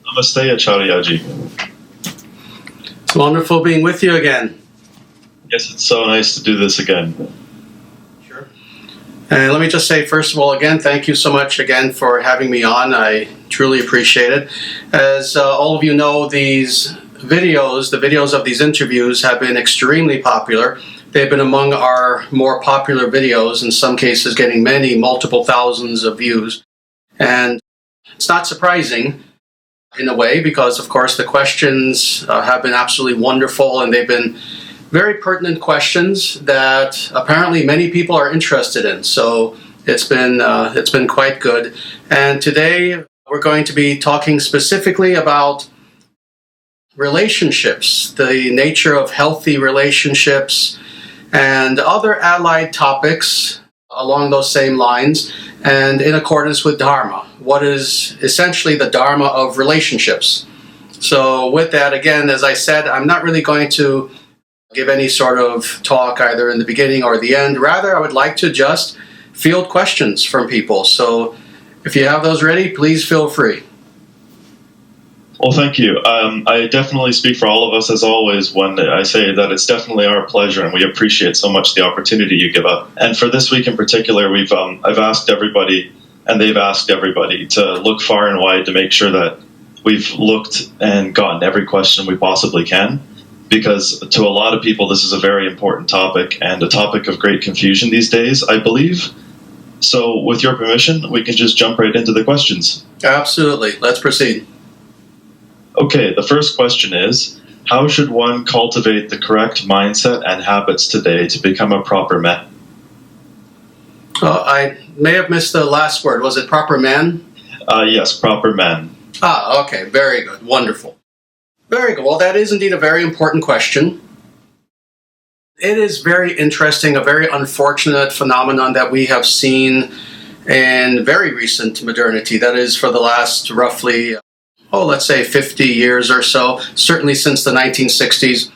Namaste, Acharyaji. It's wonderful being with you again. Yes, it's so nice to do this again. Sure. And let me just say, first of all, again, thank you so much again for having me on. I truly appreciate it. As all of you know, the videos of these interviews have been extremely popular. They've been among our more popular videos, in some cases getting multiple thousands of views. And it's not surprising in a way, because of course the questions have been absolutely wonderful, and they've been very pertinent questions that apparently many people are interested in. So it's been quite good. And today we're going to be talking specifically about relationships, the nature of healthy relationships, and other allied topics along those same lines, and in accordance with Dharma, what is essentially the Dharma of relationships. So with that, again, as I said, I'm not really going to give any sort of talk either in the beginning or the end. Rather, I would like to just field questions from people. So if you have those ready, please feel free. Well, thank you. I definitely speak for all of us, as always, when I say that it's definitely our pleasure, and we appreciate so much the opportunity you give us. And for this week in particular, I've asked everybody, and they've asked everybody, to look far and wide to make sure that we've looked and gotten every question we possibly can, because to a lot of people, this is a very important topic, and a topic of great confusion these days, I believe. So with your permission, we can just jump right into the questions. Absolutely. Let's proceed. Okay, the first question is, how should one cultivate the correct mindset and habits today to become a proper man? I may have missed the last word. Was it proper man? Yes, proper man. Okay, very good. Wonderful. Very good. Well, that is indeed a very important question. It is very interesting, a very unfortunate phenomenon that we have seen in very recent modernity. That is, for the last roughly let's say 50 years or so, certainly since the 1960s,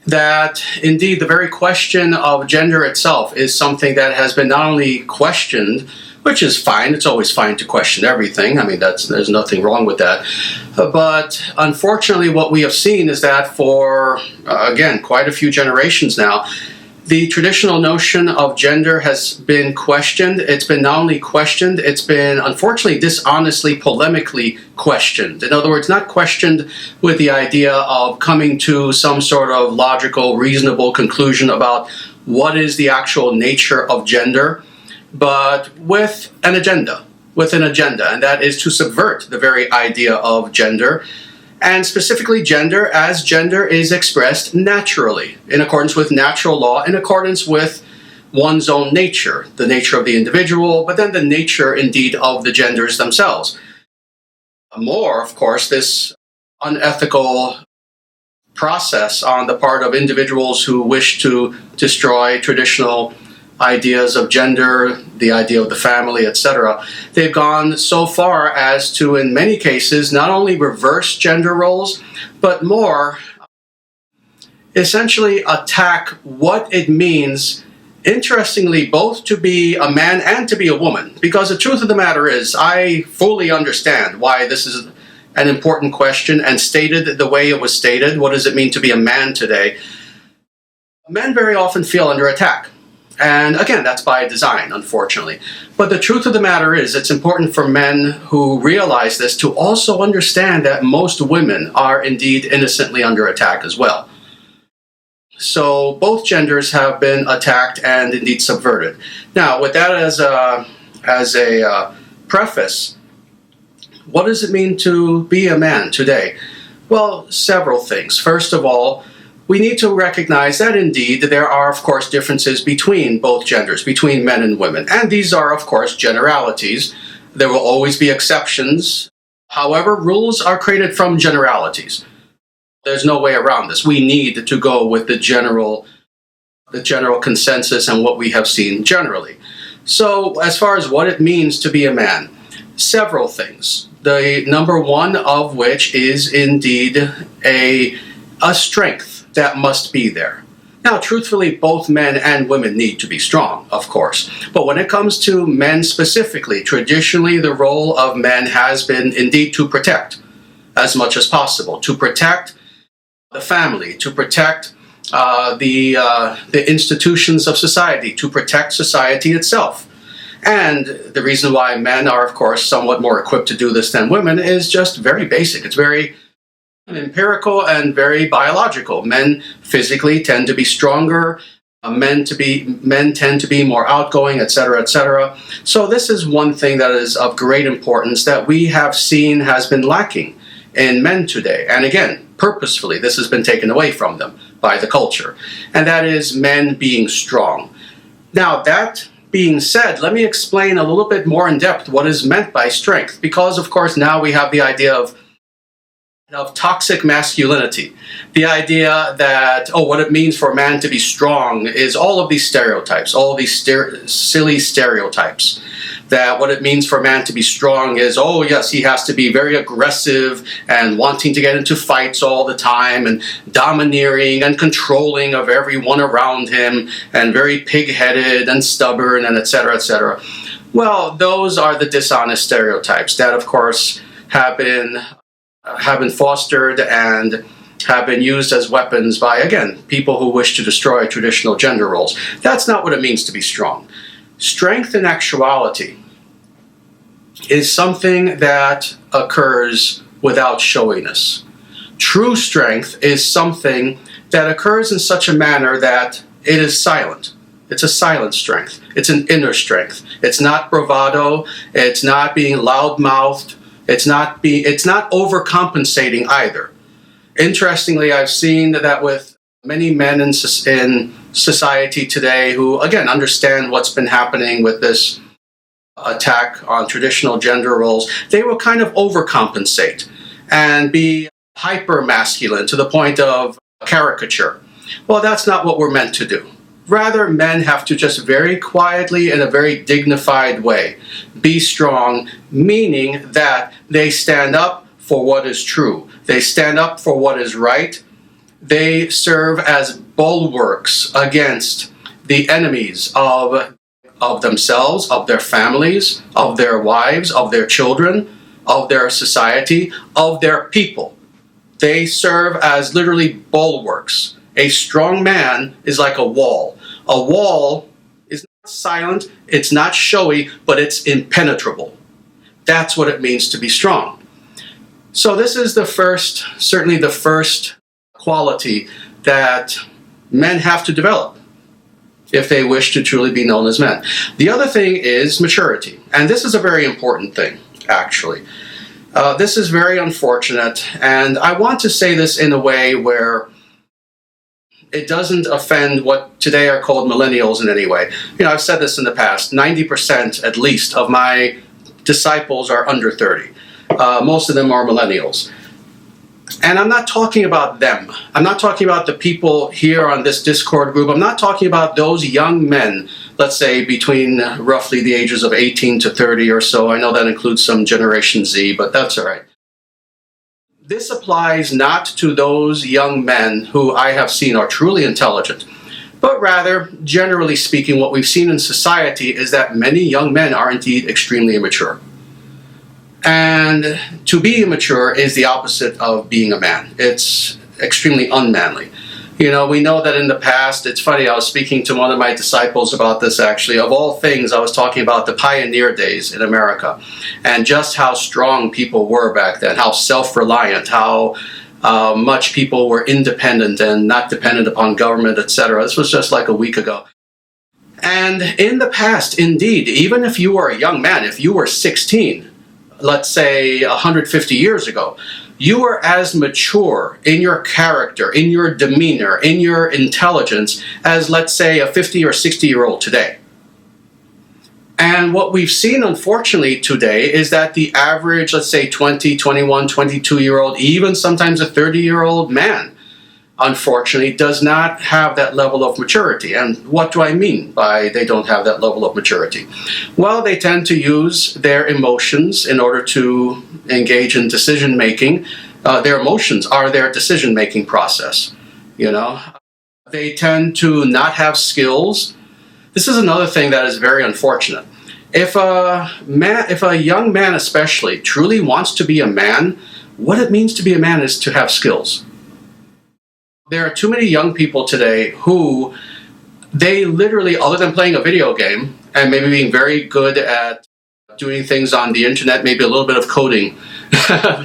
that indeed the very question of gender itself is something that has been not only questioned, which is fine, it's always fine to question everything, I mean, there's nothing wrong with that, but unfortunately what we have seen is that for, again, quite a few generations now, the traditional notion of gender has been questioned. It's been not only questioned, it's been unfortunately dishonestly, polemically questioned. In other words, not questioned with the idea of coming to some sort of logical, reasonable conclusion about what is the actual nature of gender, but with an agenda, and that is to subvert the very idea of gender. And specifically gender, as gender is expressed naturally, in accordance with natural law, in accordance with one's own nature, the nature of the individual, but then the nature, indeed, of the genders themselves. More, of course, this unethical process on the part of individuals who wish to destroy traditional ideas of gender, the idea of the family, etc. They've gone so far as to, in many cases, not only reverse gender roles, but more, essentially attack what it means, interestingly, both to be a man and to be a woman. Because the truth of the matter is, I fully understand why this is an important question, and stated the way it was stated. What does it mean to be a man today? Men very often feel under attack. And again, that's by design, unfortunately. But the truth of the matter is, it's important for men who realize this to also understand that most women are indeed innocently under attack as well. So both genders have been attacked and indeed subverted. Now, with that as a preface, what does it mean to be a man today? Well, several things. First of all, we need to recognize that indeed there are, of course, differences between both genders, between men and women. And these are, of course, generalities. There will always be exceptions. However, rules are created from generalities. There's no way around this. We need to go with the general consensus and what we have seen generally. So, as far as what it means to be a man, several things. The number one of which is indeed a strength that must be there. Now, truthfully, both men and women need to be strong, of course. But when it comes to men specifically, traditionally the role of men has been indeed to protect. as much as possible, to protect the family, to protect the institutions of society, to protect society itself. And the reason why men are, of course, somewhat more equipped to do this than women is just very basic. It's very empirical and very biological. Men physically tend to be stronger. Men tend to be more outgoing, etc., etc. So this is one thing that is of great importance that we have seen has been lacking in men today. And again, purposefully, this has been taken away from them by the culture. And that is men being strong. Now, that being said, let me explain a little bit more in depth what is meant by strength. Because, of course, now we have the idea of toxic masculinity. The idea that, what it means for a man to be strong is all of these stereotypes, all of these silly stereotypes. That what it means for a man to be strong is, yes, he has to be very aggressive and wanting to get into fights all the time and domineering and controlling of everyone around him and very pig-headed and stubborn and etc., etc. Well, those are the dishonest stereotypes that, of course, have been fostered and have been used as weapons by, again, people who wish to destroy traditional gender roles. That's not what it means to be strong. Strength in actuality is something that occurs without showiness. True strength is something that occurs in such a manner that it is silent. It's a silent strength. It's an inner strength. It's not bravado. It's not being loud-mouthed. It's not overcompensating either. Interestingly, I've seen that with many men in society today who, again, understand what's been happening with this attack on traditional gender roles, they will kind of overcompensate and be hyper-masculine to the point of caricature. Well, that's not what we're meant to do. Rather, men have to just very quietly, in a very dignified way, be strong, meaning that they stand up for what is true. They stand up for what is right. They serve as bulwarks against the enemies of themselves, of their families, of their wives, of their children, of their society, of their people. They serve as literally bulwarks. A strong man is like a wall. A wall is not silent, it's not showy, but it's impenetrable. That's what it means to be strong. So this is certainly the first quality that men have to develop if they wish to truly be known as men. The other thing is maturity. And this is a very important thing, actually. This is very unfortunate, and I want to say this in a way where it doesn't offend what today are called millennials in any way. I've said this in the past, 90% at least of my disciples are under 30. Most of them are millennials. And I'm not talking about them. I'm not talking about the people here on this Discord group. I'm not talking about those young men, let's say between roughly the ages of 18 to 30 or so. I know that includes some Generation Z, but that's all right. This applies not to those young men who I have seen are truly intelligent, but rather, generally speaking, what we've seen in society is that many young men are indeed extremely immature. And to be immature is the opposite of being a man. It's extremely unmanly. We know that in the past, it's funny, I was speaking to one of my disciples about this actually. Of all things, I was talking about the pioneer days in America and just how strong people were back then, how self-reliant, how much people were independent and not dependent upon government, etc. This was just like a week ago. And in the past, indeed, even if you were a young man, if you were 16, let's say 150 years ago, you were as mature in your character, in your demeanor, in your intelligence as, let's say, a 50 or 60-year-old today. And what we've seen, unfortunately, today is that the average, let's say, 20, 21, 22-year-old, even sometimes a 30-year-old man, unfortunately, does not have that level of maturity. And what do I mean by they don't have that level of maturity? Well, they tend to use their emotions in order to engage in decision-making. Their emotions are their decision-making process. They tend to not have skills. This is another thing that is very unfortunate. If a young man especially truly wants to be a man, what it means to be a man is to have skills. There are too many young people today who they literally, other than playing a video game and maybe being very good at doing things on the internet, maybe a little bit of coding,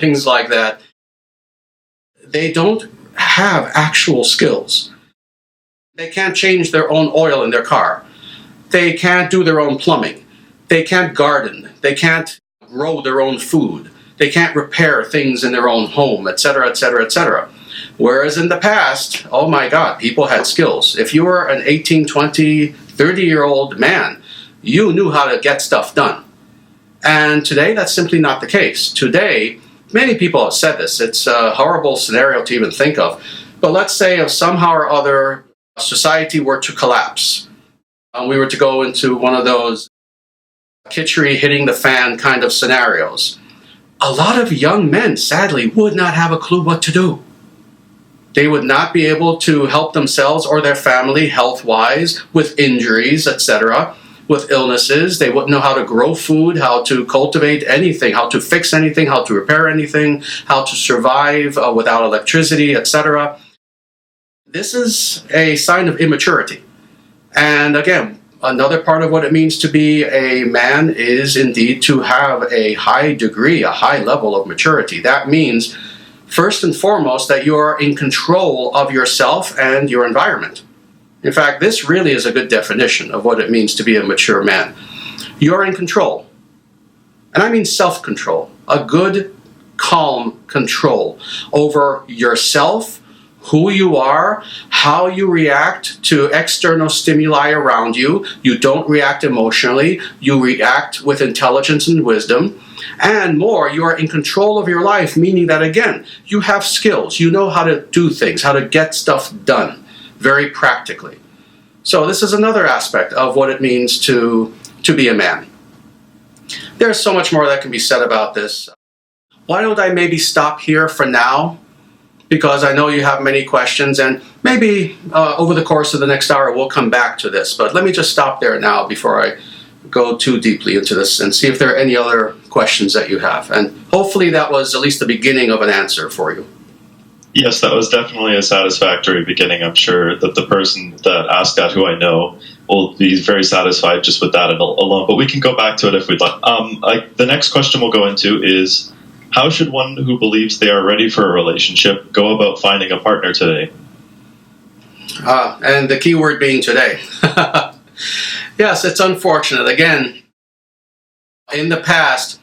things like that, they don't have actual skills. They can't change their own oil in their car. They can't do their own plumbing. They can't garden. They can't grow their own food. They can't repair things in their own home, etc., etc., etc. Whereas in the past, oh my God, people had skills. If you were an 18, 20, 30-year-old man, you knew how to get stuff done. And today, that's simply not the case. Today, many people have said this. It's a horrible scenario to even think of. But let's say if somehow or other society were to collapse, we were to go into one of those Kitchery hitting the fan kind of scenarios, a lot of young men, sadly, would not have a clue what to do. They would not be able to help themselves or their family health-wise with injuries, etc., with illnesses. They wouldn't know how to grow food, how to cultivate anything, how to fix anything, how to repair anything, how to survive without electricity, etc. This is a sign of immaturity. And again, another part of what it means to be a man is indeed to have a high degree, a high level of maturity. That means, first and foremost, that you are in control of yourself and your environment. In fact, this really is a good definition of what it means to be a mature man. You're in control. And I mean self-control. A good, calm control over yourself, who you are, how you react to external stimuli around you. You don't react emotionally. You react with intelligence and wisdom. And more, you are in control of your life, meaning that, again, you have skills. You know how to do things, how to get stuff done, very practically. So this is another aspect of what it means to be a man. There's so much more that can be said about this. Why don't I maybe stop here for now? Because I know you have many questions, and maybe over the course of the next hour we'll come back to this. But let me just stop there now before I go too deeply into this and see if there are any other questions that you have. And hopefully that was at least the beginning of an answer for you. Yes, that was definitely a satisfactory beginning. I'm sure that the person that asked that, who I know, will be very satisfied just with that alone. But we can go back to it if we'd like. The next question we'll go into is, how should one who believes they are ready for a relationship go about finding a partner today? And the key word being today. Yes, it's unfortunate. Again, in the past,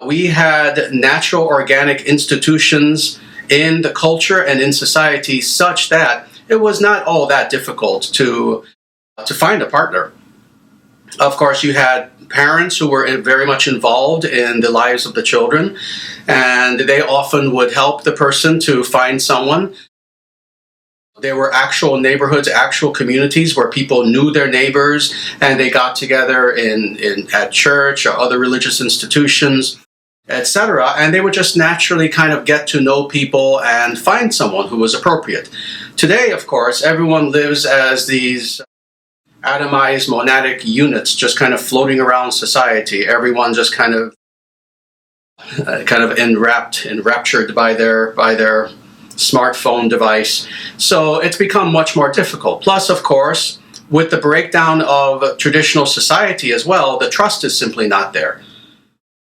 we had natural organic institutions in the culture and in society such that it was not all that difficult to find a partner. Of course, you had parents who were very much involved in the lives of the children, and they often would help the person to find someone. There were actual neighborhoods, actual communities where people knew their neighbors, and they got together at church or other religious institutions, etc. And they would just naturally kind of get to know people and find someone who was appropriate. Today, of course, everyone lives as these atomized monadic units just kind of floating around society. Everyone just kind of enraptured by their smartphone device. So it's become much more difficult. Plus, of course, with the breakdown of traditional society as well, the trust is simply not there.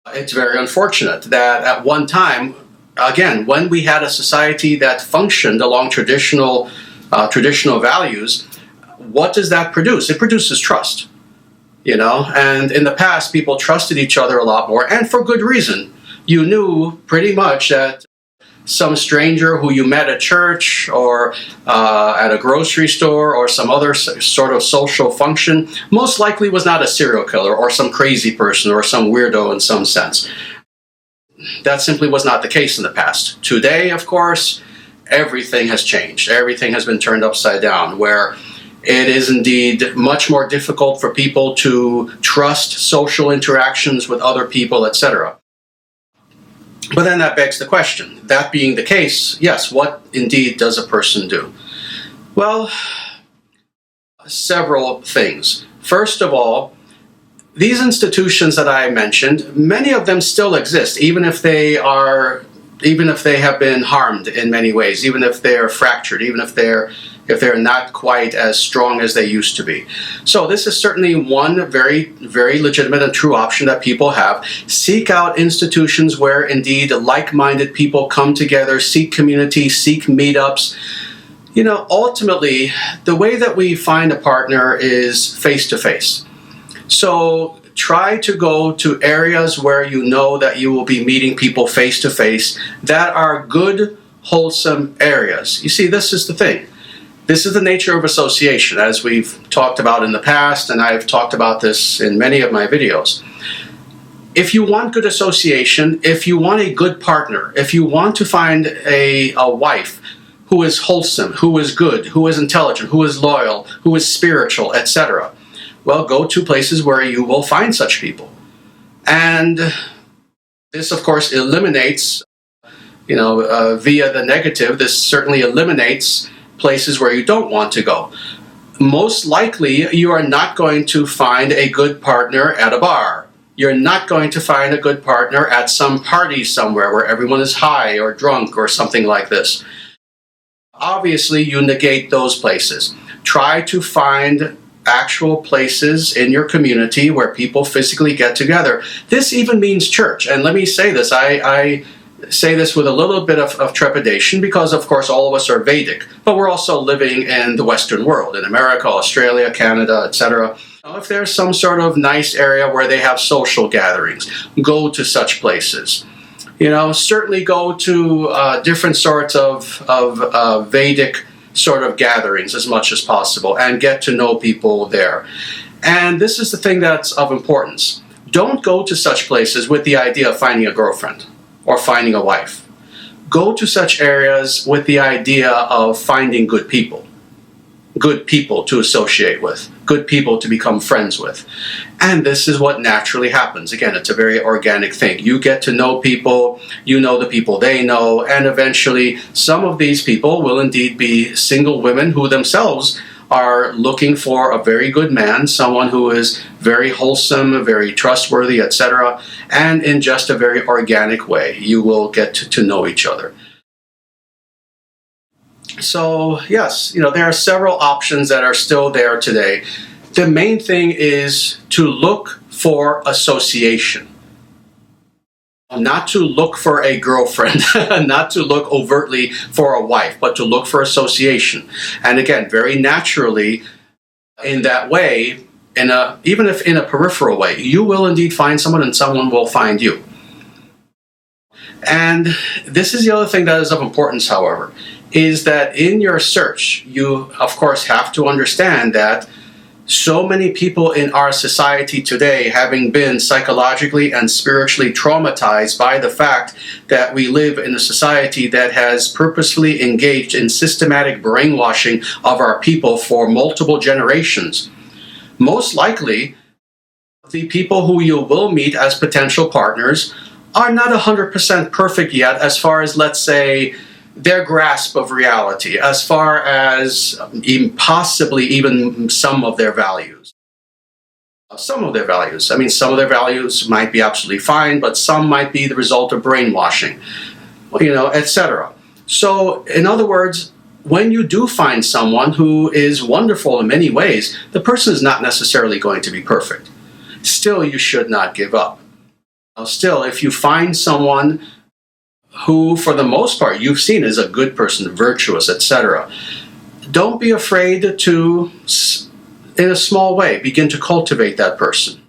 It's very unfortunate that at one time, again, when we had a society that functioned along traditional values, what does that produce? It produces trust, and in the past, people trusted each other a lot more, and for good reason. You knew pretty much that some stranger who you met at church or at a grocery store or some other sort of social function most likely was not a serial killer or some crazy person or some weirdo in some sense. That simply was not the case in the past. Today, of course, everything has changed. Everything has been turned upside down, where it is indeed much more difficult for people to trust social interactions with other people, etc. But then that begs the question, that being the case, yes, what indeed does a person do? Well, several things. First of all, these institutions that I mentioned, many of them still exist, even if they have been harmed in many ways, even if they're fractured, even if they're not quite as strong as they used to be. So this is certainly one very, very legitimate and true option that people have. Seek out institutions where indeed like-minded people come together, seek community, seek meetups. Ultimately, the way that we find a partner is face-to-face. So try to go to areas where you know that you will be meeting people face-to-face that are good, wholesome areas. You see, this is the thing. This is the nature of association, as we've talked about in the past, and I've talked about this in many of my videos. If you want good association, if you want a good partner, if you want to find a wife who is wholesome, who is good, who is intelligent, who is loyal, who is spiritual, etc., well, go to places where you will find such people. And this, of course, eliminates, via the negative, this certainly eliminates places where you don't want to go. Most likely, you are not going to find a good partner at a bar. You're not going to find a good partner at some party somewhere where everyone is high or drunk or something like this. Obviously, you negate those places. Try to find actual places in your community where people physically get together. This even means church. And let me say this, I say this with a little bit of trepidation because, of course, all of us are Vedic, but we're also living in the Western world, in America, Australia, Canada, etc. If there's some sort of nice area where they have social gatherings, go to such places. Certainly go to different sorts of Vedic sort of gatherings as much as possible and get to know people there. And this is the thing that's of importance. Don't go to such places with the idea of finding a girlfriend or finding a wife. Go to such areas with the idea of finding good people to associate with, good people to become friends with. And this is what naturally happens. Again, it's a very organic thing. You get to know people, you know the people they know, and eventually some of these people will indeed be single women who themselves are looking for a very good man, someone who is very wholesome, very trustworthy, etc. And in just a very organic way, you will get to know each other. So yes, there are several options that are still there today. The main thing is to look for association. Not to look for a girlfriend, not to look overtly for a wife, but to look for association. And again, very naturally, in that way, even if in a peripheral way, you will indeed find someone and someone will find you. And this is the other thing that is of importance, however, is that in your search, you, of course, have to understand that so many people in our society today, having been psychologically and spiritually traumatized by the fact that we live in a society that has purposefully engaged in systematic brainwashing of our people for multiple generations, most likely the people who you will meet as potential partners are not 100% perfect yet as far as, let's say, their grasp of reality, as far as possibly even some of their values. Some of their values. I mean, some of their values might be absolutely fine, but some might be the result of brainwashing, etc. So, in other words, when you do find someone who is wonderful in many ways, the person is not necessarily going to be perfect. Still, you should not give up. Still, if you find someone who, for the most part, you've seen is a good person, virtuous, etc., don't be afraid to, in a small way, begin to cultivate that person.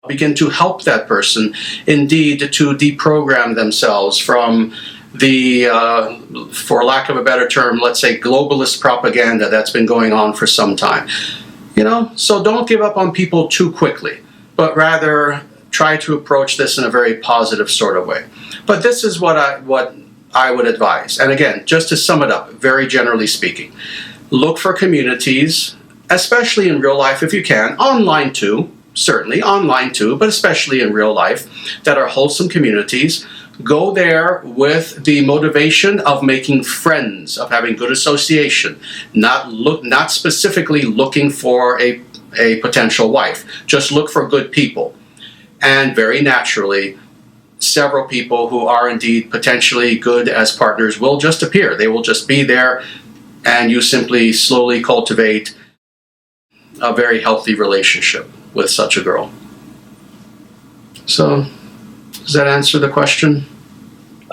Begin to help that person, indeed, to deprogram themselves from the, for lack of a better term, let's say globalist propaganda that's been going on for some time. So don't give up on people too quickly, but rather try to approach this in a very positive sort of way. But this is what I would advise. And again, just to sum it up, very generally speaking, look for communities, especially in real life if you can, online too, certainly online too, but especially in real life, that are wholesome communities. Go there with the motivation of making friends, of having good association, not specifically looking for a a potential wife. Just look for good people. And very naturally, several people who are indeed potentially good as partners will just appear. They will just be there, and you simply slowly cultivate a very healthy relationship with such a girl. So, does that answer the question?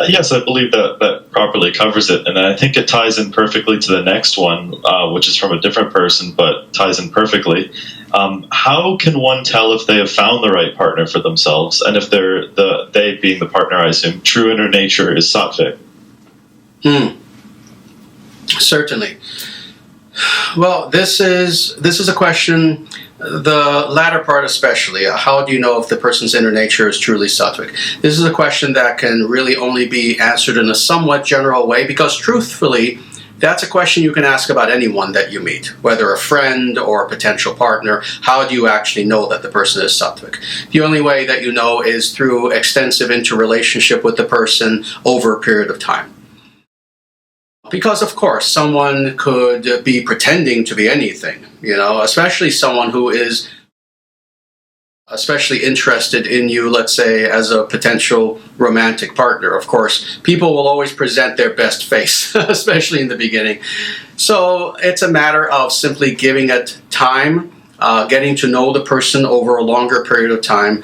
Yes, I believe that properly covers it. And I think it ties in perfectly to the next one, which is from a different person, but ties in perfectly. How can one tell if they have found the right partner for themselves, and if they being the partner, I assume, true inner nature is sattvic? Certainly. Well, this is a question, the latter part especially. How do you know if the person's inner nature is truly sattvic? This is a question that can really only be answered in a somewhat general way, because truthfully, that's a question you can ask about anyone that you meet, whether a friend or a potential partner. How do you actually know that the person is sattvic? The only way that you know is through extensive interrelationship with the person over a period of time. Because, of course, someone could be pretending to be anything, especially someone who is especially interested in you, let's say, as a potential romantic partner. Of course, people will always present their best face, especially in the beginning. So it's a matter of simply giving it time, getting to know the person over a longer period of time.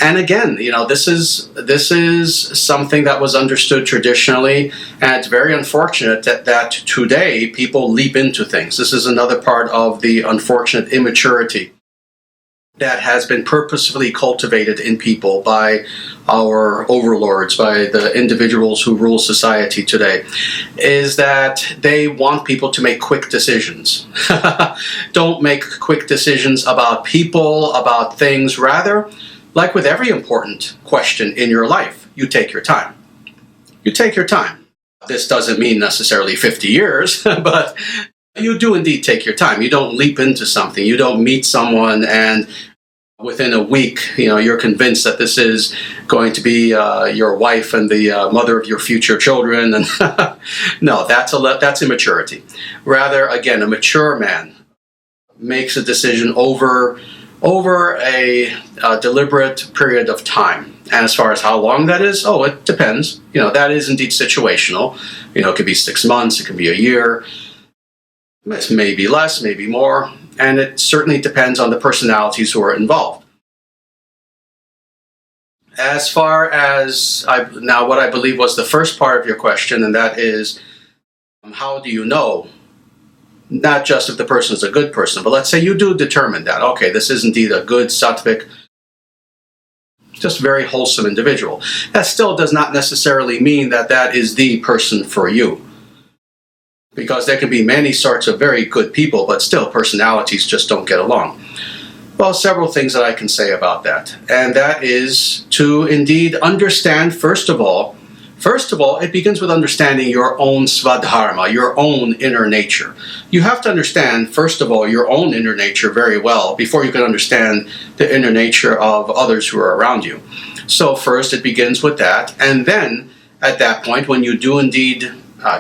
And again, this is something that was understood traditionally, and it's very unfortunate that today people leap into things. This is another part of the unfortunate immaturity that has been purposefully cultivated in people by our overlords, by the individuals who rule society today, is that they want people to make quick decisions. Don't make quick decisions about people, about things. Rather, like with every important question in your life, you take your time. You take your time. This doesn't mean necessarily 50 years, but you do indeed take your time. You don't leap into something. You don't meet someone and within a week, you're convinced that this is going to be your wife and the mother of your future children. And no, that's immaturity. Rather, again, a mature man makes a decision over a deliberate period of time. And as far as how long that is, it depends. That is indeed situational. It could be 6 months, it can be a year, it may be less, maybe more, and it certainly depends on the personalities who are involved. As far as what I believe was the first part of your question, and that is, how do you know? Not just if the person is a good person, but let's say you do determine that, okay, this is indeed a good, sattvic, just very wholesome individual. That still does not necessarily mean that that is the person for you. Because there can be many sorts of very good people, but still personalities just don't get along. Well, several things that I can say about that. And that is to indeed understand, first of all, it begins with understanding your own svadharma, your own inner nature. You have to understand, first of all, your own inner nature very well before you can understand the inner nature of others who are around you. So first, it begins with that. And then, at that point, when you do indeed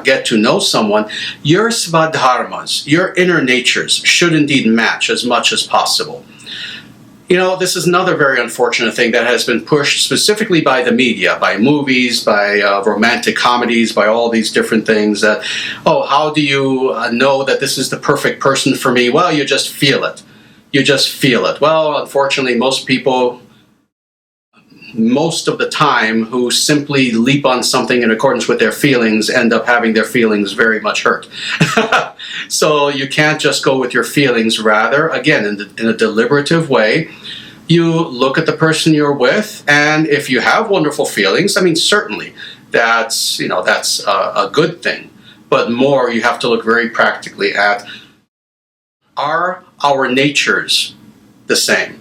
get to know someone, your svadharmas, your inner natures, should indeed match as much as possible. This is another very unfortunate thing that has been pushed specifically by the media, by movies, by romantic comedies, by all these different things. That, how do you know that this is the perfect person for me? Well, you just feel it. You just feel it. Well, unfortunately, most people, most of the time, who simply leap on something in accordance with their feelings end up having their feelings very much hurt. So you can't just go with your feelings. Rather, again, in a deliberative way, you look at the person you're with, and if you have wonderful feelings, certainly that's a good thing. But more, you have to look very practically at, are our natures the same?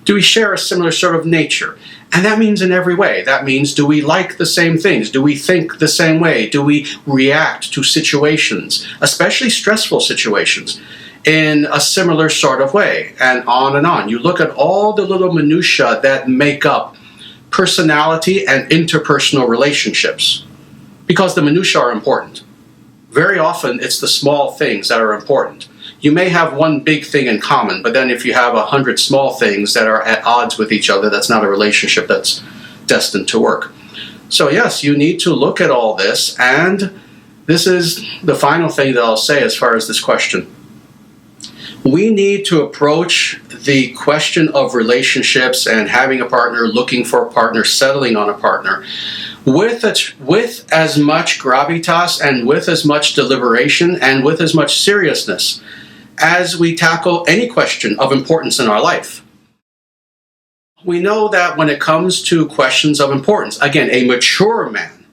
Do we share a similar sort of nature? And that means in every way. That means, do we like the same things? Do we think the same way? Do we react to situations, especially stressful situations, in a similar sort of way? And on and on. You look at all the little minutiae that make up personality and interpersonal relationships, because the minutiae are important. Very often, it's the small things that are important. You may have one big thing in common, but then if you have 100 small things that are at odds with each other, that's not a relationship that's destined to work. So yes, you need to look at all this, and this is the final thing that I'll say as far as this question. We need to approach the question of relationships and having a partner, looking for a partner, settling on a partner, with as much gravitas and with as much deliberation and with as much seriousness as we tackle any question of importance in our life. We know that when it comes to questions of importance, again, a mature man,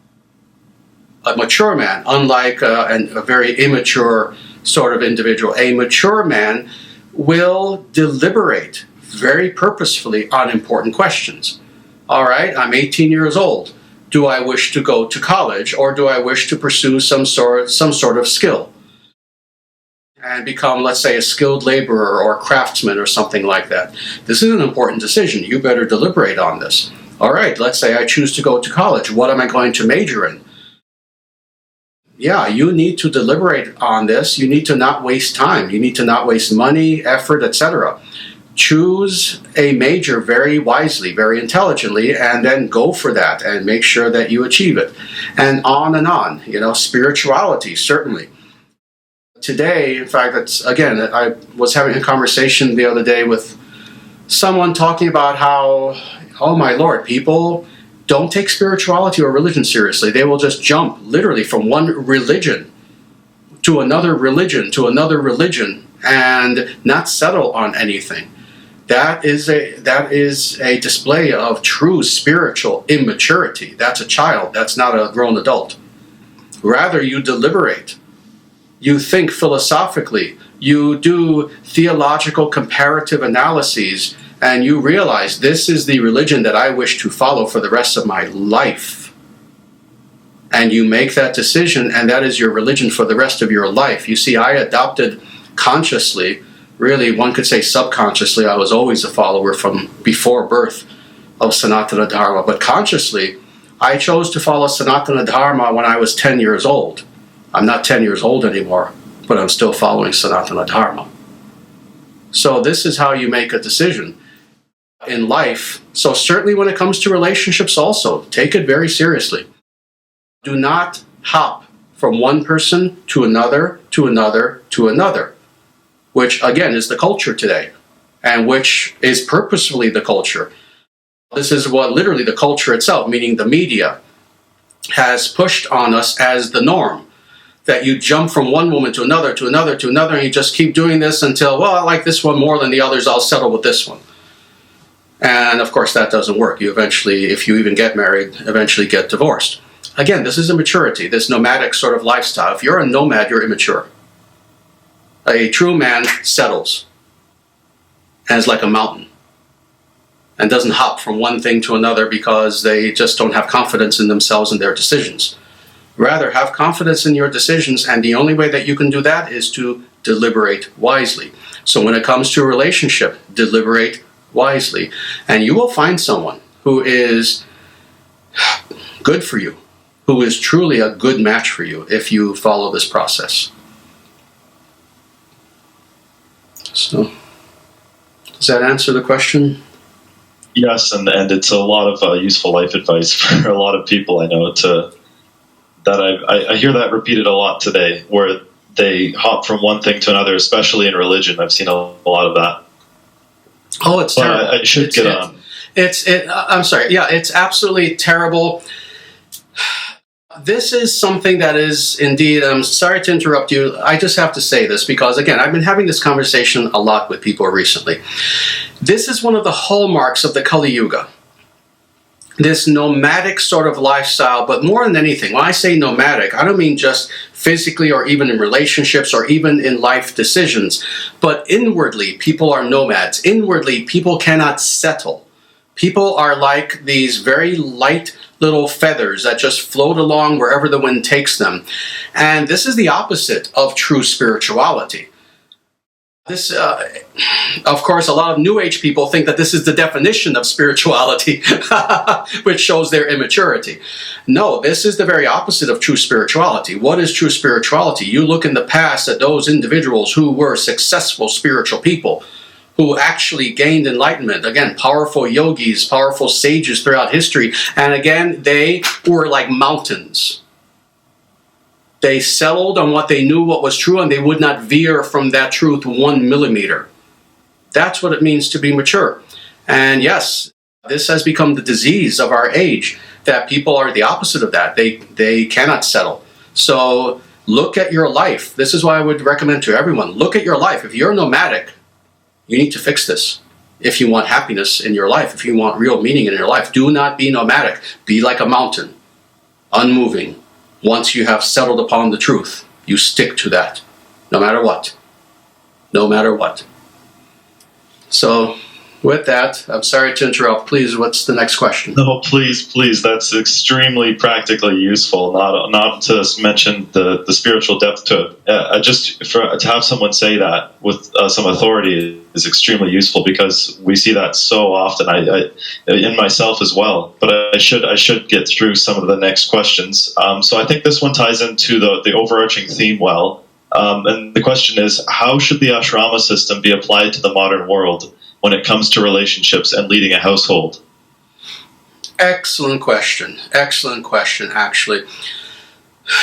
unlike a very immature sort of individual, a mature man will deliberate very purposefully on important questions. All right, I'm 18 years old. Do I wish to go to college, or do I wish to pursue some sort of skill and become, let's say, a skilled laborer or craftsman or something like that? This is an important decision. You better deliberate on this. All right, let's say I choose to go to college. What am I going to major in? Yeah, you need to deliberate on this. You need to not waste time. You need to not waste money, effort, etc. Choose a major very wisely, very intelligently, and then go for that and make sure that you achieve it. And on and on. Spirituality, certainly. Today, in fact, I was having a conversation the other day with someone talking about how, oh my Lord, people don't take spirituality or religion seriously. They will just jump literally from one religion to another religion to another religion and not settle on anything. That is a display of true spiritual immaturity. That's a child. That's not a grown adult. Rather, you deliberate. You think philosophically. You do theological comparative analyses, and you realize this is the religion that I wish to follow for the rest of my life. And you make that decision, and that is your religion for the rest of your life. You see, I adopted consciously, really one could say subconsciously, I was always a follower from before birth of Sanatana Dharma, but consciously, I chose to follow Sanatana Dharma when I was 10 years old. I'm not 10 years old anymore, but I'm still following Sanatana Dharma. So this is how you make a decision in life. So certainly when it comes to relationships also, take it very seriously. Do not hop from one person to another, to another, to another, which again is the culture today, and which is purposefully the culture. This is what literally the culture itself, meaning the media, has pushed on us as the norm. That you jump from one woman to another, to another, to another, and you just keep doing this until, well, I like this one more than the others, I'll settle with this one. And of course that doesn't work. You eventually, if you even get married, eventually get divorced. Again, this is immaturity, this nomadic sort of lifestyle. If you're a nomad, you're immature. A true man settles and is like a mountain and doesn't hop from one thing to another because they just don't have confidence in themselves and their decisions. Rather, have confidence in your decisions, and the only way that you can do that is to deliberate wisely. So when it comes to a relationship, deliberate wisely, and you will find someone who is good for you, who is truly a good match for you if you follow this process. So, does that answer the question? Yes, and it's a lot of useful life advice for a lot of people I know I hear that repeated a lot today, where they hop from one thing to another, especially in religion. I've seen a lot of that. Oh, it's terrible. I should get on. I'm sorry. Yeah, it's absolutely terrible. This is something that is indeed, I'm sorry to interrupt you. I just have to say this because, again, I've been having this conversation a lot with people recently. This is one of the hallmarks of the Kali Yuga. This nomadic sort of lifestyle, but more than anything, when I say nomadic, I don't mean just physically or even in relationships or even in life decisions, but inwardly, people are nomads. Inwardly, people cannot settle. People are like these very light little feathers that just float along wherever the wind takes them. And this is the opposite of true spirituality. This, of course, a lot of New Age people think that this is the definition of spirituality, which shows their immaturity. No, this is the very opposite of true spirituality. What is true spirituality? You look in the past at those individuals who were successful spiritual people, who actually gained enlightenment. Again, powerful yogis, powerful sages throughout history. And again, they were like mountains. They settled on what they knew, what was true, and they would not veer from that truth 1 millimeter. That's what it means to be mature. And yes, this has become the disease of our age, that people are the opposite of that. They cannot settle. So look at your life. This is why I would recommend to everyone, look at your life. If you're nomadic, you need to fix this. If you want happiness in your life, if you want real meaning in your life, do not be nomadic. Be like a mountain, unmoving. Once you have settled upon the truth, you stick to that, no matter what. No matter what. So, with that, I'm sorry to interrupt. Please, what's the next question? No, please. That's extremely practically useful. Not to mention the spiritual depth to it. To have someone say that with some authority is extremely useful, because we see that so often. I in myself as well. But I should get through some of the next questions. So I think this one ties into the overarching theme well. And the question is, how should the ashrama system be applied to the modern world when it comes to relationships and leading a household? Excellent question, actually.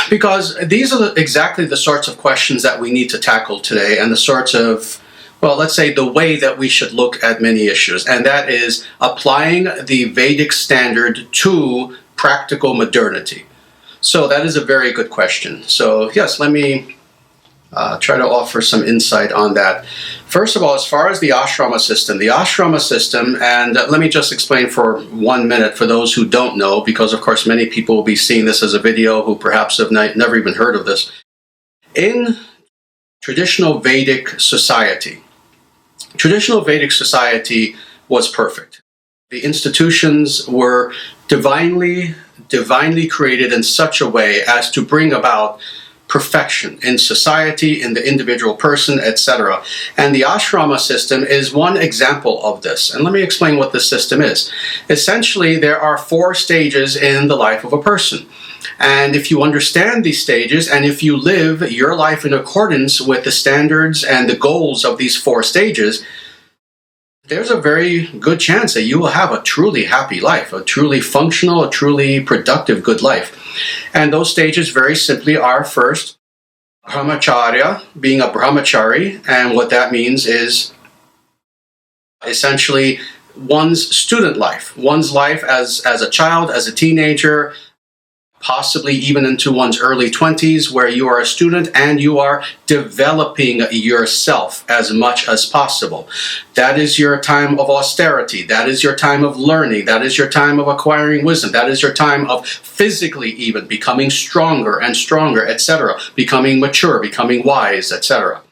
Because these are exactly the sorts of questions that we need to tackle today, and the sorts of, well, let's say the way that we should look at many issues, and that is applying the Vedic standard to practical modernity. So that is a very good question. So yes, let me try to offer some insight on that. First of all, as far as the ashrama system, and let me just explain for 1 minute for those who don't know, because of course many people will be seeing this as a video who perhaps have never even heard of this. In traditional Vedic society was perfect. The institutions were divinely created in such a way as to bring about perfection in society, in the individual person, etc. And the ashrama system is one example of this. And let me explain what this system is. Essentially, there are 4 stages in the life of a person. And if you understand these stages, and if you live your life in accordance with the standards and the goals of these 4 stages, there's a very good chance that you will have a truly happy life, a truly functional, a truly productive, good life. And those stages very simply are, first, brahmacharya, being a brahmachari, and what that means is essentially one's student life, one's life as a child, as a teenager, possibly even into one's early 20s, where you are a student and you are developing yourself as much as possible. That is your time of austerity. That is your time of learning. That is your time of acquiring wisdom. That is your time of physically even becoming stronger and stronger, etc., becoming mature, becoming wise, etc.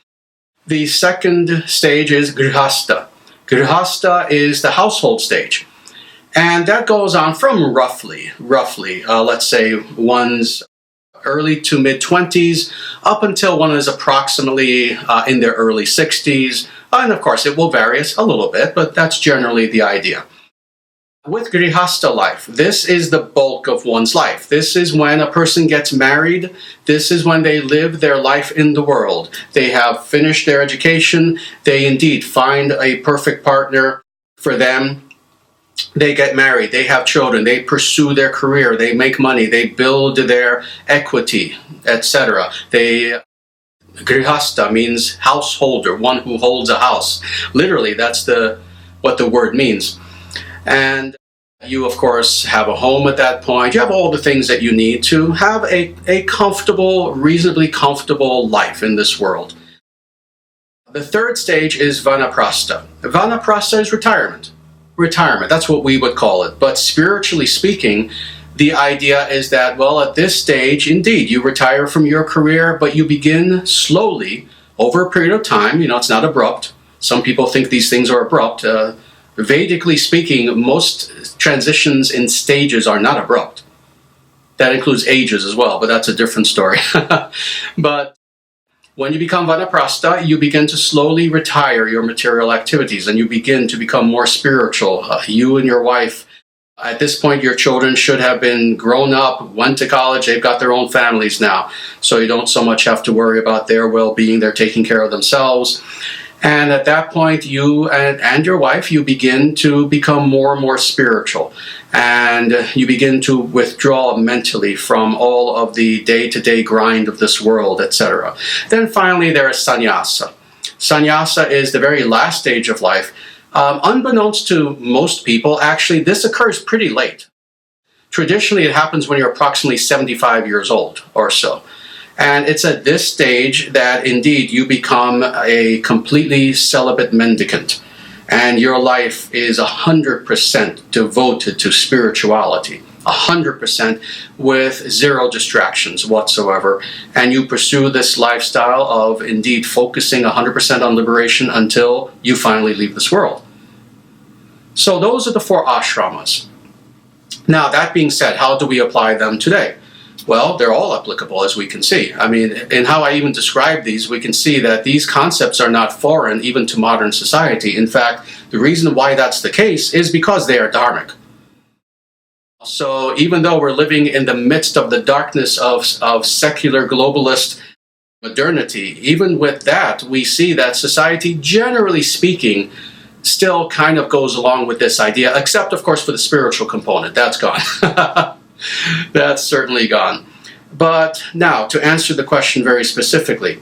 The second stage is grihastha. Grihastha is the household stage. And that goes on from roughly, let's say one's early to mid-20s up until one is approximately in their early 60s. And of course, it will vary a little bit, but that's generally the idea. With grihastha life, this is the bulk of one's life. This is when a person gets married. This is when they live their life in the world. They have finished their education. They indeed find a perfect partner for them. They get married, they have children, they pursue their career, they make money, they build their equity, etc. Grihastha means householder, one who holds a house. Literally, that's what the word means. And you, of course, have a home at that point. You have all the things that you need to have a comfortable, reasonably comfortable life in this world. The third stage is vanaprastha. Vanaprastha is retirement. That's what we would call it. But spiritually speaking, the idea is that, well, at this stage, indeed, you retire from your career, but you begin slowly over a period of time. It's not abrupt. Some people think these things are abrupt. Vedically speaking, most transitions in stages are not abrupt. That includes ages as well, but that's a different story. But When you become vanaprastha, you begin to slowly retire your material activities and you begin to become more spiritual. You and your wife, at this point, your children should have been grown up, went to college, they've got their own families now. So you don't so much have to worry about their well-being, they're taking care of themselves. And at that point, you and your wife, you begin to become more and more spiritual. And you begin to withdraw mentally from all of the day-to-day grind of this world, etc. Then finally, there is sannyasa. Sannyasa is the very last stage of life. Unbeknownst to most people, actually, this occurs pretty late. Traditionally, it happens when you're approximately 75 years old or so. And it's at this stage that, indeed, you become a completely celibate mendicant. And your life is 100% devoted to spirituality. 100% with zero distractions whatsoever. And you pursue this lifestyle of, indeed, focusing 100% on liberation until you finally leave this world. So those are the 4 ashramas. Now, that being said, how do we apply them today? Well, they're all applicable, as we can see. I mean, in how I even describe these, we can see that these concepts are not foreign even to modern society. In fact, the reason why that's the case is because they are dharmic. So even though we're living in the midst of the darkness of secular globalist modernity, even with that, we see that society, generally speaking, still kind of goes along with this idea, except, of course, for the spiritual component. That's gone. That's certainly gone. But now, to answer the question very specifically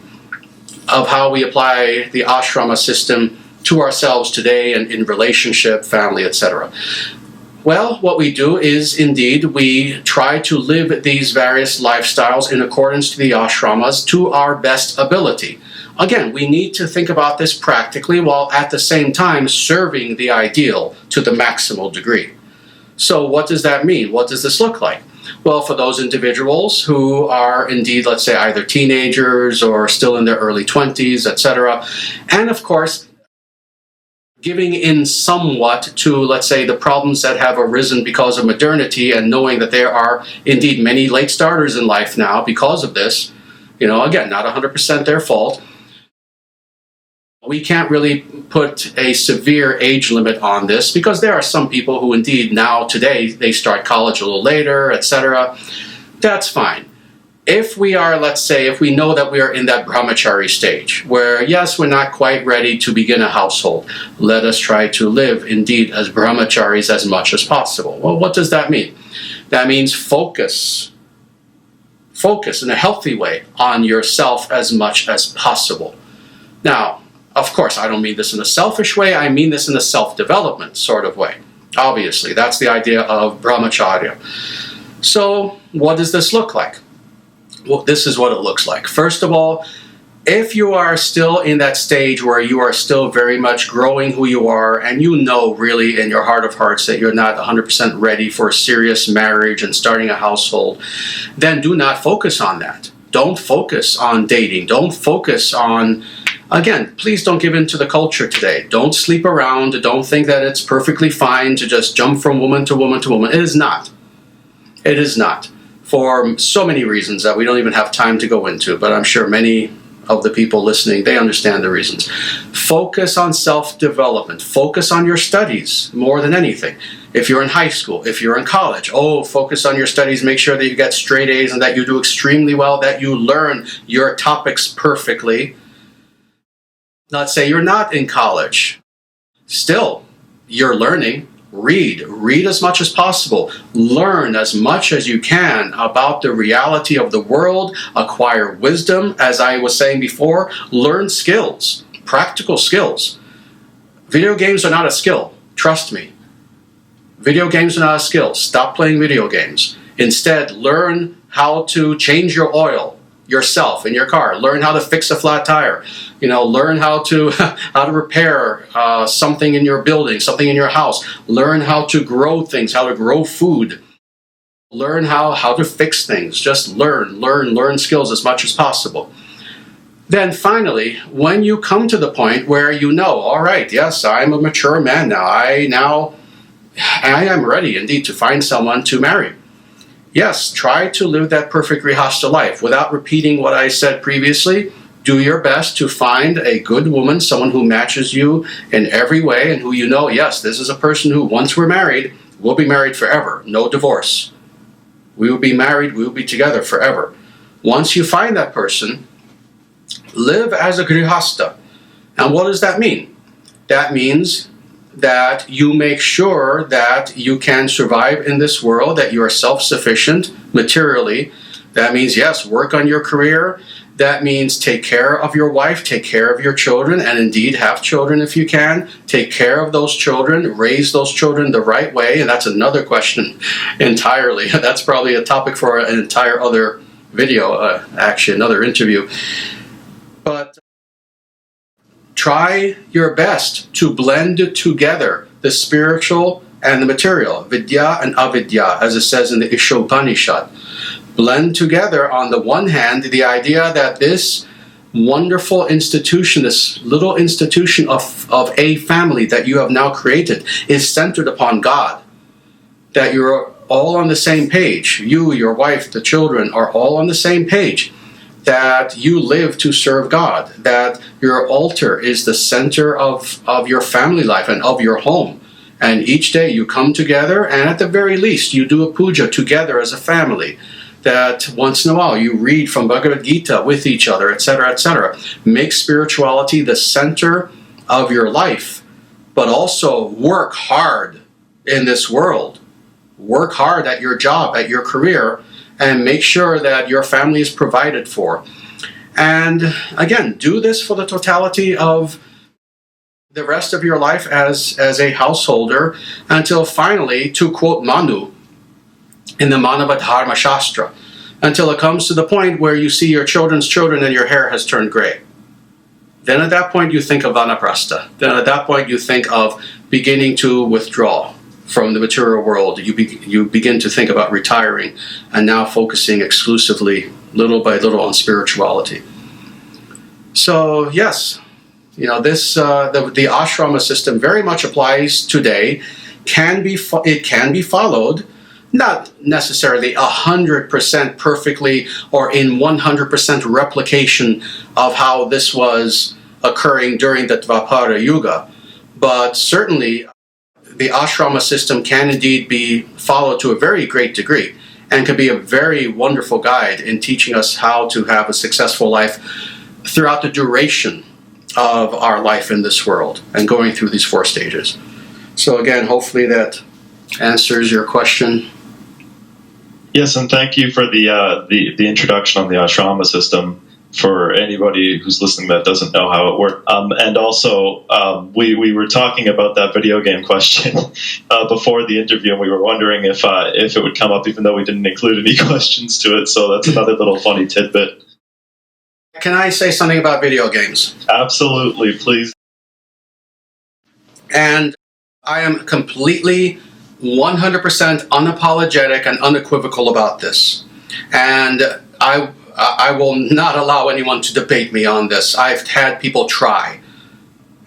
of how we apply the ashrama system to ourselves today and in relationship, family, etc. Well, what we do is, indeed, we try to live these various lifestyles in accordance to the ashramas to our best ability. Again, we need to think about this practically while at the same time serving the ideal to the maximal degree. So what does that mean? What does this look like? Well, for those individuals who are indeed, let's say, either teenagers or still in their early 20s, etc., and of course, giving in somewhat to, let's say, the problems that have arisen because of modernity and knowing that there are indeed many late starters in life now because of this, again, not 100% their fault. We can't really put a severe age limit on this because there are some people who indeed now today they start college a little later, etc. That's fine. If we are, let's say, if we know that we are in that brahmachari stage where, yes, we're not quite ready to begin a household, let us try to live indeed as brahmacharis as much as possible. Well, what does that mean? That means focus in a healthy way on yourself as much as possible. Now, of course, I don't mean this in a selfish way, I mean this in a self-development sort of way. Obviously, that's the idea of brahmacharya. So, what does this look like? Well, this is what it looks like. First of all, if you are still in that stage where you are still very much growing who you are, and you know really in your heart of hearts that you're not 100% ready for a serious marriage and starting a household, then do not focus on that. Don't focus on dating. Don't focus on... Again, please don't give in to the culture today. Don't sleep around. Don't think that it's perfectly fine to just jump from woman to woman to woman. It is not. It is not. For so many reasons that we don't even have time to go into, but I'm sure many of the people listening, they understand the reasons. Focus on self-development. Focus on your studies more than anything. If you're in high school, if you're in college, focus on your studies. Make sure that you get straight A's and that you do extremely well, that you learn your topics perfectly. Let's say you're not in college. Still, you're learning. Read as much as possible. Learn as much as you can about the reality of the world. Acquire wisdom, as I was saying before. Learn skills, practical skills. Video games are not a skill, trust me. Video games are not a skill. Stop playing video games. Instead, learn how to change your oil yourself in your car. Learn how to fix a flat tire. Learn how to repair something in your building, something in your house. Learn how to grow things, how to grow food. Learn how to fix things. Just learn skills as much as possible. Then finally, when you come to the point where all right, yes, I'm a mature man now. I am ready indeed to find someone to marry. Yes, try to live that perfect grihastha life without repeating what I said previously. do your best to find a good woman, someone who matches you in every way and who you know, yes, this is a person who, once we're married, we'll be married forever. No divorce. We will be married, we will be together forever. Once you find that person, live as a grihasta. And what does that mean? That means that you make sure that you can survive in this world, that you are self-sufficient materially. That means, yes, work on your career. That means take care of your wife, take care of your children, and indeed have children if you can. Take care of those children, raise those children the right way, and that's another question entirely. That's probably a topic for an entire other video, actually another interview. But try your best to blend together the spiritual and the material, vidya and avidya, as it says in the Ishopanishad. Blend together, on the one hand, the idea that this wonderful institution, this little institution of a family that you have now created is centered upon God. That you're all on the same page. You, your wife, the children are all on the same page. That you live to serve God. That your altar is the center of your family life and of your home. And each day you come together, and at the very least you do a puja together as a family. That once in a while you read from Bhagavad Gita with each other, etc., etc. Make spirituality the center of your life, but also work hard in this world. Work hard at your job, at your career, and make sure that your family is provided for. And again, do this for the totality of the rest of your life as a householder, until finally, to quote Manu, in the Manava Dharma Shastra, until it comes to the point where you see your children's children and your hair has turned gray. Then at that point you think of vanaprastha. Then at that point you think of beginning to withdraw from the material world. You begin to think about retiring and now focusing exclusively, little by little, on spirituality. So yes, this the ashrama system very much applies today. It can be followed. Not necessarily 100% perfectly or in 100% replication of how this was occurring during the Dvapara Yuga, but certainly the ashrama system can indeed be followed to a very great degree and can be a very wonderful guide in teaching us how to have a successful life throughout the duration of our life in this world and going through these 4 stages. So again, hopefully that answers your question. Yes, and thank you for the introduction on the ashrama system for anybody who's listening that doesn't know how it works. And also, we were talking about that video game question before the interview, and we were wondering if it would come up, even though we didn't include any questions to it. So that's another little funny tidbit. Can I say something about video games? Absolutely, please. And I am completely 100% unapologetic and unequivocal about this. And I will not allow anyone to debate me on this. I've had people try.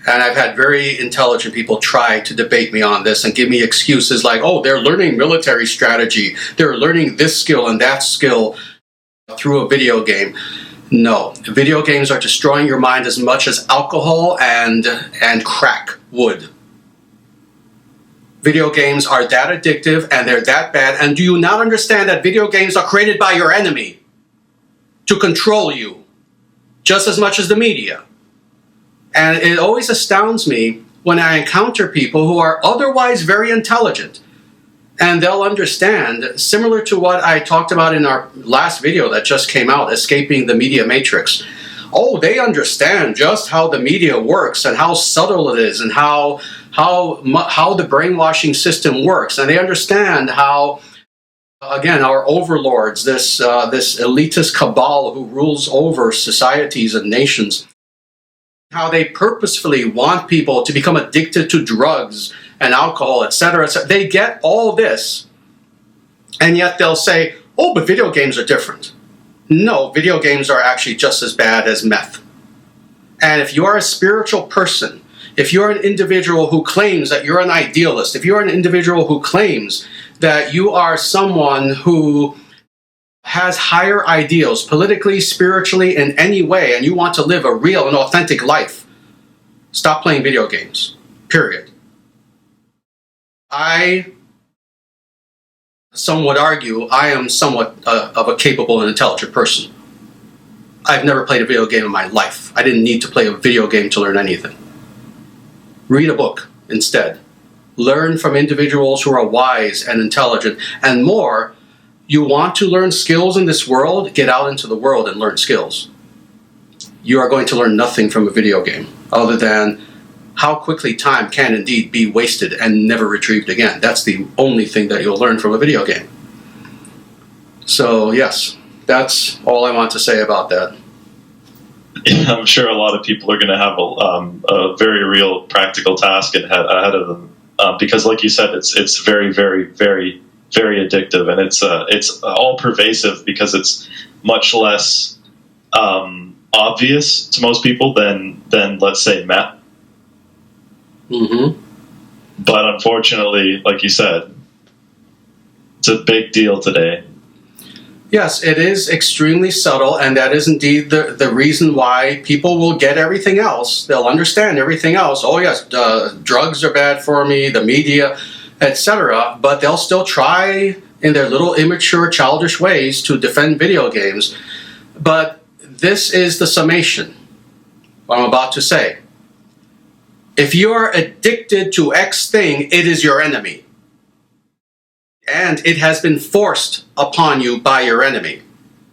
And I've had very intelligent people try to debate me on this and give me excuses like, oh, they're learning military strategy. They're learning this skill and that skill through a video game. No, video games are destroying your mind as much as alcohol and crack would. Video games are that addictive and they're that bad. And do you not understand that video games are created by your enemy to control you just as much as the media? And it always astounds me when I encounter people who are otherwise very intelligent, and they'll understand, similar to what I talked about in our last video that just came out, Escaping the Media Matrix. Oh, they understand just how the media works and how subtle it is and how the brainwashing system works. And they understand how, again, our overlords, this elitist cabal who rules over societies and nations, how they purposefully want people to become addicted to drugs and alcohol, etc. They get all this, and yet they'll say, oh, but video games are different. No, video games are actually just as bad as meth. And if you are a spiritual person, if you're an individual who claims that you're an idealist, if you're an individual who claims that you are someone who has higher ideals, politically, spiritually, in any way, and you want to live a real and authentic life, stop playing video games. Period. Some would argue I am somewhat of a capable and intelligent person. I've never played a video game in my life. I didn't need to play a video game to learn anything. Read a book instead. Learn from individuals who are wise and intelligent. And more, you want to learn skills in this world, get out into the world and learn skills. You are going to learn nothing from a video game other than how quickly time can indeed be wasted and never retrieved again. That's the only thing that you'll learn from a video game. So yes, that's all I want to say about that. I'm sure a lot of people are going to have a very real practical task ahead of them because, like you said, it's very, very, very, very addictive, and it's all pervasive because it's much less obvious to most people than let's say meth. Mm-hmm. But unfortunately, like you said, it's a big deal today. Yes, it is extremely subtle, and that is indeed the reason why people will get everything else. They'll understand everything else. Oh yes, drugs are bad for me, the media, etc. But they'll still try in their little immature, childish ways to defend video games. But this is the summation, what I'm about to say. If you're addicted to X thing, it is your enemy. And it has been forced upon you by your enemy.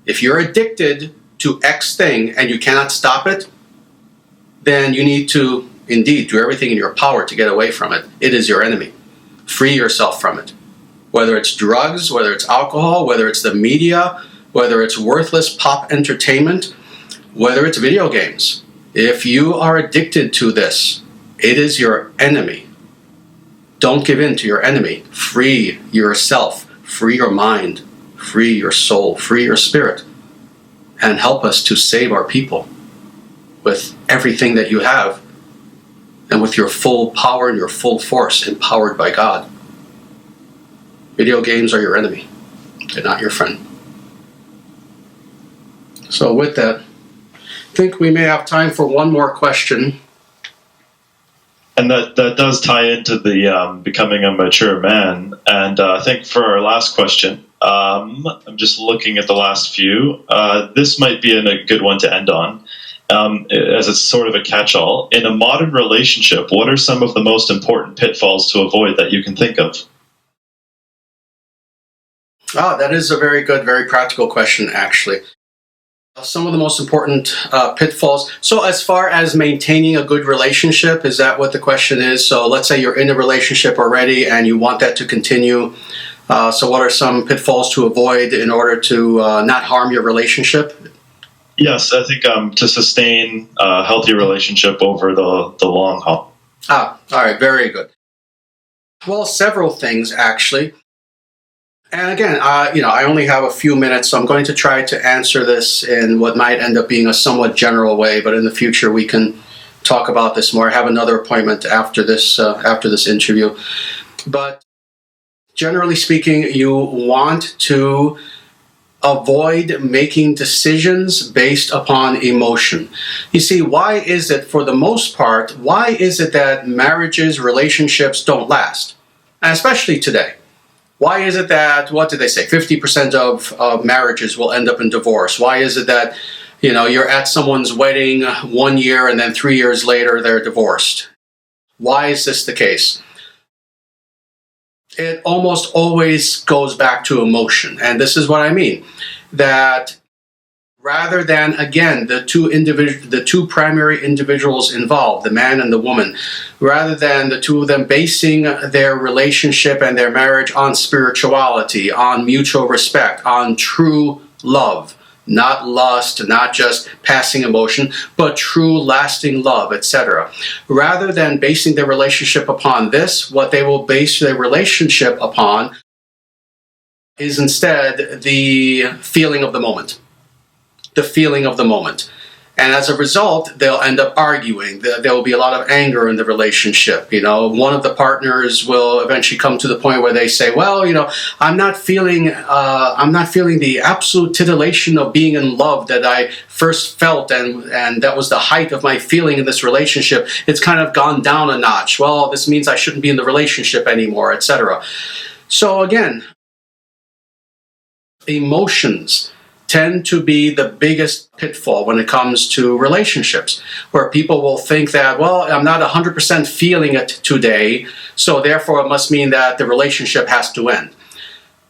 If you're addicted to X thing and you cannot stop it, then you need to indeed do everything in your power to get away from it. It is your enemy. Free yourself from it. Whether it's drugs, whether it's alcohol, whether it's the media, whether it's worthless pop entertainment, whether it's video games. If you are addicted to this, it is your enemy. Don't give in to your enemy. Free yourself. Free your mind. Free your soul. Free your spirit. And help us to save our people with everything that you have and with your full power and your full force empowered by God. Video games are your enemy. They're not your friend. So with that, I think we may have time for one more question. And that does tie into the becoming a mature man. And I think for our last question, I'm just looking at the last few. This might be a good one to end on, as it's sort of a catch-all. In a modern relationship, what are some of the most important pitfalls to avoid that you can think of? That is a very good, very practical question, actually. Some of the most important pitfalls. So as far as maintaining a good relationship, is that what the question is? So let's say you're in a relationship already and you want that to continue. So what are some pitfalls to avoid in order to not harm your relationship? Yes, I think to sustain a healthy relationship over the long haul. All right, very good. Well, several things, actually. And again, I only have a few minutes, so I'm going to try to answer this in what might end up being a somewhat general way, but in the future we can talk about this more. I have another appointment after this interview. But generally speaking, you want to avoid making decisions based upon emotion. You see, why is it, for the most part, why is it that marriages, relationships don't last? And especially today. Why is it that, what did they say, 50% of marriages will end up in divorce? Why is it that, you're at someone's wedding 1 year and then 3 years later they're divorced? Why is this the case? It almost always goes back to emotion. And this is what I mean. That rather than, again, the two primary individuals involved, the man and the woman, rather than the two of them basing their relationship and their marriage on spirituality, on mutual respect, on true love, not lust, not just passing emotion, but true lasting love, etc. Rather than basing their relationship upon this, what they will base their relationship upon is instead the feeling of the moment. The feeling of the moment. And as a result, they'll end up arguing. There will be a lot of anger in the relationship. One of the partners will eventually come to the point where they say, "Well, I'm not feeling the absolute titillation of being in love that I first felt, and that was the height of my feeling in this relationship. It's kind of gone down a notch. Well, this means I shouldn't be in the relationship anymore, etc." So again, emotions tend to be the biggest pitfall when it comes to relationships, where people will think that, well, I'm not 100% feeling it today, so therefore it must mean that the relationship has to end.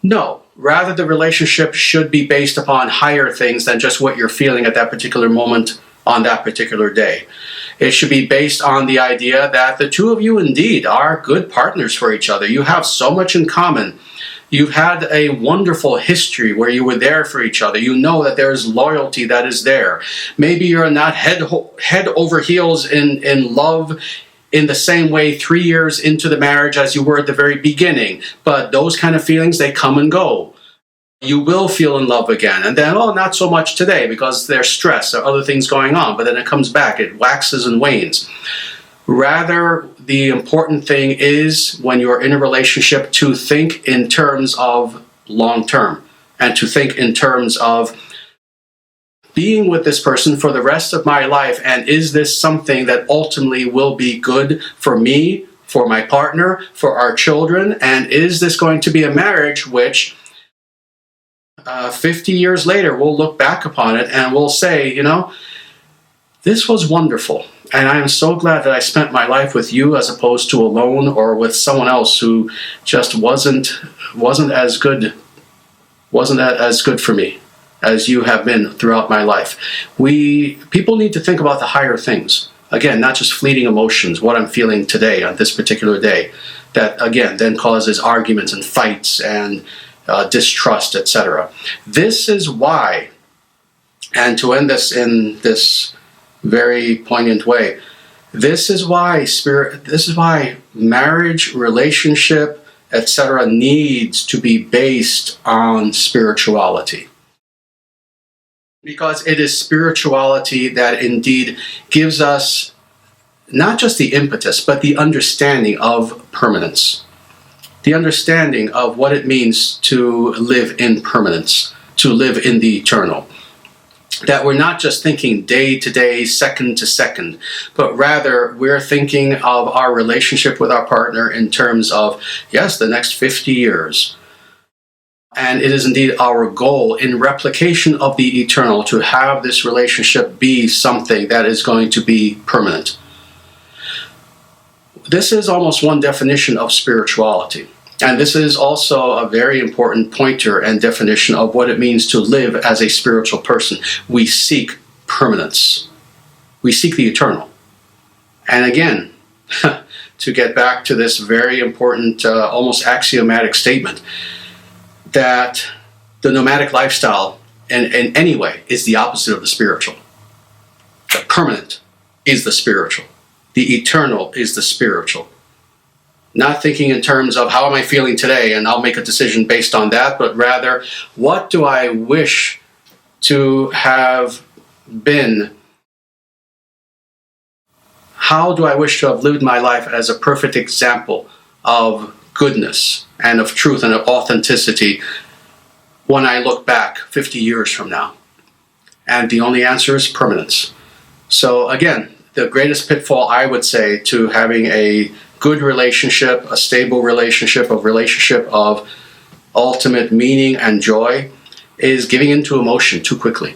No, rather the relationship should be based upon higher things than just what you're feeling at that particular moment on that particular day. It should be based on the idea that the two of you indeed are good partners for each other. You have so much in common. You've had a wonderful history where you were there for each other. You know that there's loyalty that is there. Maybe you're not head over heels in love in the same way 3 years into the marriage as you were at the very beginning. But those kind of feelings, they come and go. You will feel in love again. And then, not so much today because there's stress or other things going on. But then it comes back. It waxes and wanes. Rather, the important thing is when you're in a relationship to think in terms of long term and to think in terms of being with this person for the rest of my life, and is this something that ultimately will be good for me, for my partner, for our children, and is this going to be a marriage which 50 years later we'll look back upon it and we'll say, this was wonderful. And I am so glad that I spent my life with you as opposed to alone or with someone else who just wasn't as good for me as you have been throughout my life. People need to think about the higher things. Again, not just fleeting emotions, what I'm feeling today on this particular day, that again then causes arguments and fights and distrust, etc. This is why, and to end this in this very poignant way, this is why marriage, relationship, etc. needs to be based on spirituality. Because it is spirituality that indeed gives us not just the impetus, but the understanding of permanence. The understanding of what it means to live in permanence, to live in the eternal. That we're not just thinking day to day, second to second, but rather we're thinking of our relationship with our partner in terms of, yes, the next 50 years. And it is indeed our goal in replication of the eternal to have this relationship be something that is going to be permanent. This is almost one definition of spirituality. And this is also a very important pointer and definition of what it means to live as a spiritual person. We seek permanence. We seek the eternal. And again, to get back to this very important, almost axiomatic statement, that the nomadic lifestyle in any way is the opposite of the spiritual. The permanent is the spiritual. The eternal is the spiritual. Not thinking in terms of how am I feeling today and I'll make a decision based on that, but rather what do I wish to have been? How do I wish to have lived my life as a perfect example of goodness and of truth and of authenticity when I look back 50 years from now? And the only answer is permanence. So again, the greatest pitfall, I would say, to having a good relationship, a stable relationship of ultimate meaning and joy, is giving into emotion too quickly.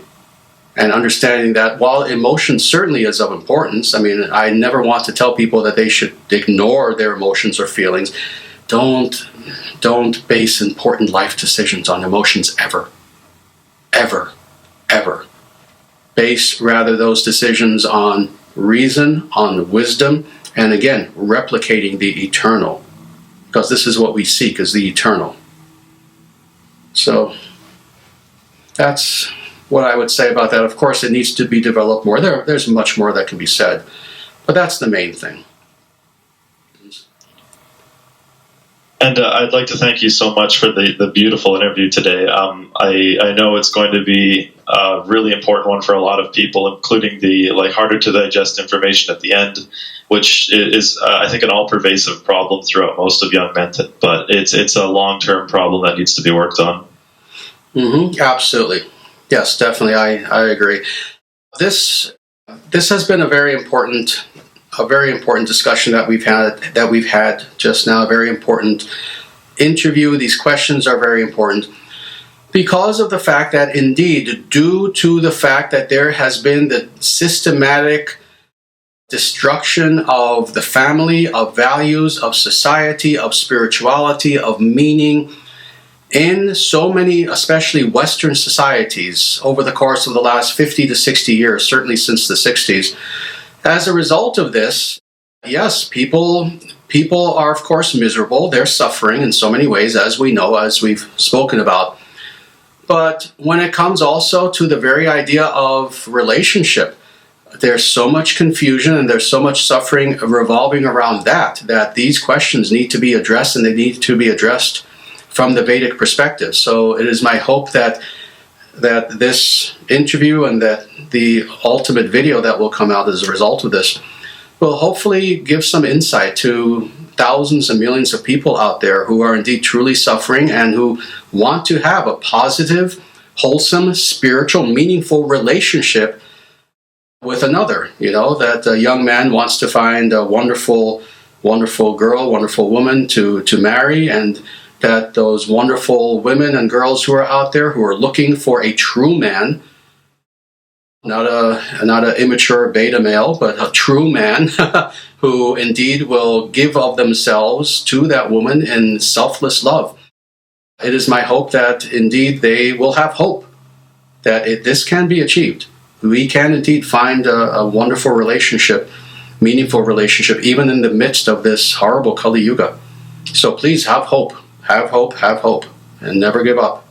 And understanding that while emotion certainly is of importance, I never want to tell people that they should ignore their emotions or feelings. Don't base important life decisions on emotions ever. Ever. Ever. Base rather those decisions on reason, on wisdom, and again, replicating the eternal. Because this is what we seek, is the eternal. So, that's what I would say about that. Of course, it needs to be developed more. There's much more that can be said. But that's the main thing. And I'd like to thank you so much for the beautiful interview today. I know it's going to be a really important one for a lot of people, including the harder to digest information at the end, which is I think an all-pervasive problem throughout most of young men. But it's a long-term problem that needs to be worked on. Absolutely, yes, definitely. I agree. This has been a very important discussion that we've had just now. A very important interview. These questions are very important because of the fact that, indeed, due to the fact that there has been the systematic destruction of the family, of values, of society, of spirituality, of meaning in so many, especially Western societies, over the course of the last 50 to 60 years, certainly since the 60s. As a result of this, yes, people are, of course, miserable. They're suffering in so many ways, as we know, as we've spoken about. But when it comes also to the very idea of relationship, there's so much confusion and there's so much suffering revolving around that these questions need to be addressed, and they need to be addressed from the Vedic perspective. So it is my hope that this interview and that the ultimate video that will come out as a result of this will hopefully give some insight to thousands and millions of people out there who are indeed truly suffering and who want to have a positive, wholesome, spiritual, meaningful relationship with another. That a young man wants to find a wonderful, wonderful girl, wonderful woman to marry, and that those wonderful women and girls who are out there who are looking for a true man, not an immature beta male, but a true man who indeed will give of themselves to that woman in selfless love. It is my hope that indeed they will have hope that this can be achieved. We can indeed find a wonderful relationship, meaningful relationship, even in the midst of this horrible Kali Yuga. So please have hope. Have hope, and never give up.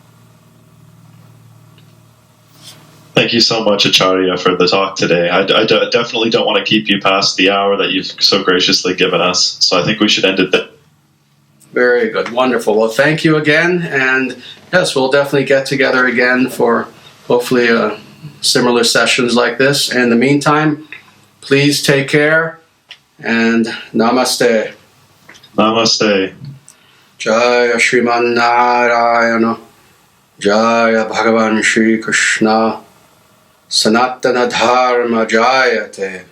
Thank you so much, Acharya, for the talk today. I definitely don't want to keep you past the hour that you've so graciously given us, so I think we should end it there. Very good. Wonderful. Well, thank you again, and yes, we'll definitely get together again for hopefully similar sessions like this. In the meantime, please take care, and namaste. Namaste. Jaya Shriman Narayana, Jaya Bhagavan Shri Krishna, Sanatana Dharma Jayate.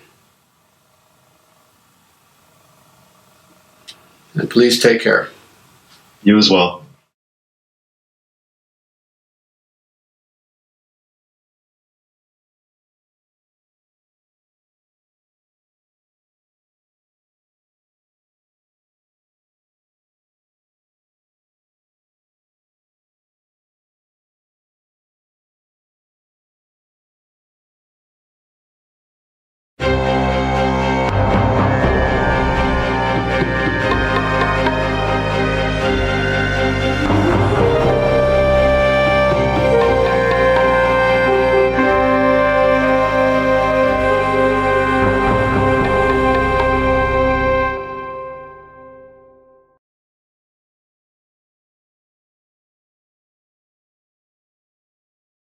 And please take care. You as well.